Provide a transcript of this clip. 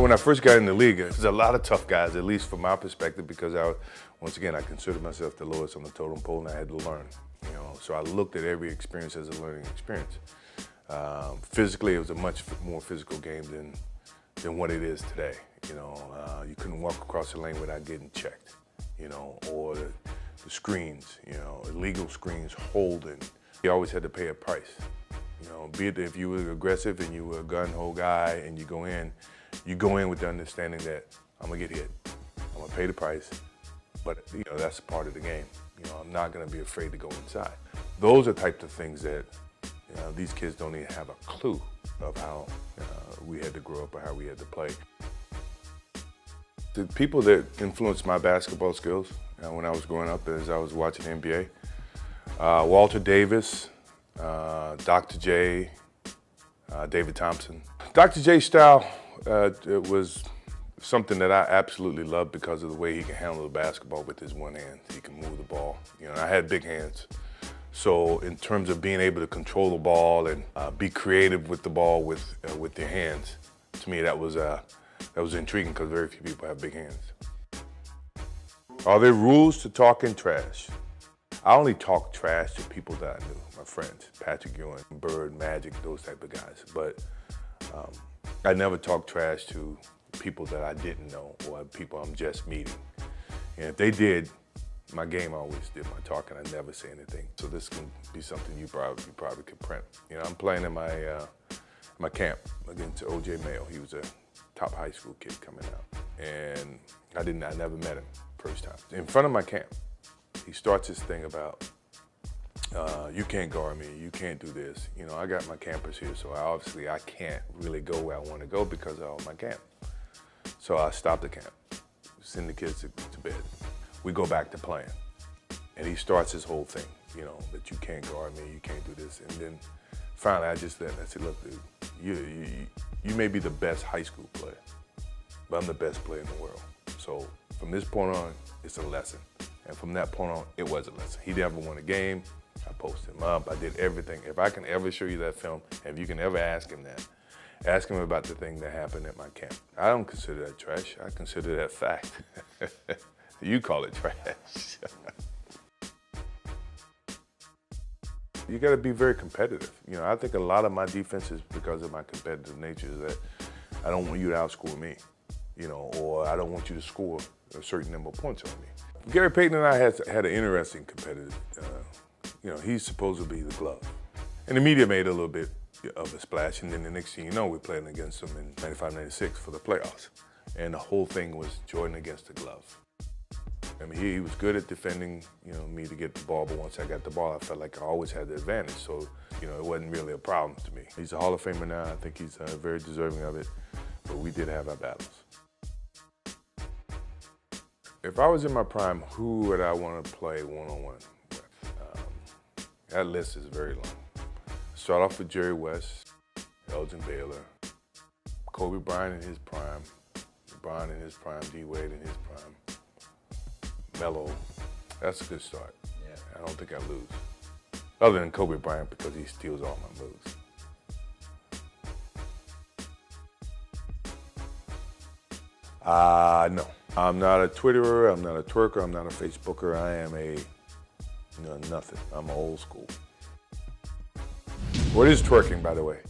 when I first got in the league, there's a lot of tough guys, at least from my perspective, because once again, I considered myself the lowest on the totem pole, and I had to learn. So I looked at every experience as a learning experience. Physically, it was a much more physical game than what it is today. You couldn't walk across the lane without getting checked, or the screens, illegal screens, holding. You always had to pay a price. Be it if you were aggressive and you were a gun-ho guy and you go in with the understanding that I'm gonna get hit, I'm gonna pay the price, but that's a part of the game. I'm not gonna be afraid to go inside. Those are types of things that these kids don't even have a clue of how we had to grow up or how we had to play. The people that influenced my basketball skills when I was growing up as I was watching NBA, Walter Davis, Dr. J, David Thompson. Dr. J's style it was something that I absolutely loved because of the way he can handle the basketball with his one hand. He can move the ball. I had big hands. So in terms of being able to control the ball and be creative with the ball with your hands, to me that was intriguing because very few people have big hands. Are there rules to talking trash? I only talk trash to people that I knew, my friends, Patrick Ewing, Bird, Magic, those type of guys. But I never talk trash to people that I didn't know or people I'm just meeting. And if they did, my game always did my talking. I never say anything. So this can be something you probably could print. I'm playing in my camp against O.J. Mayo. He was a top high school kid coming out, and I never met him first time. In front of my camp, he starts this thing about, you can't guard me, you can't do this. I got my campers here, so obviously I can't really go where I want to go because of all my camp. So I stop the camp, send the kids to bed. We go back to playing. And he starts his whole thing, that you can't guard me, you can't do this. And then finally I just let him, I said, look, dude, you may be the best high school player, but I'm the best player in the world. So from this point on, it's a lesson. And from that point on, it was a lesson. He never won a game. I posted him up. I did everything. If I can ever show you that film, if you can ever ask him that, ask him about the thing that happened at my camp. I don't consider that trash. I consider that fact. You call it trash. You got to be very competitive. I think a lot of my defense is because of my competitive nature, is that I don't want you to outscore me, or I don't want you to score a certain number of points on me. Gary Payton and I had an interesting competitive, he's supposed to be the glove. And the media made a little bit of a splash, and then the next thing you know, we're playing against him in 95-96 for the playoffs. And the whole thing was Jordan against the glove. I mean, he was good at defending, me to get the ball, but once I got the ball, I felt like I always had the advantage, so, it wasn't really a problem to me. He's a Hall of Famer now. I think he's very deserving of it, but we did have our battles. If I was in my prime, who would I want to play one-on-one with? That list is very long. Start off with Jerry West, Elgin Baylor, Kobe Bryant in his prime, LeBron in his prime, D. Wade in his prime, Melo. That's a good start. Yeah. I don't think I lose. Other than Kobe Bryant, because he steals all my moves. No. I'm not a Twitterer, I'm not a twerker, I'm not a Facebooker. I am a nothing. I'm old school. What is twerking, by the way?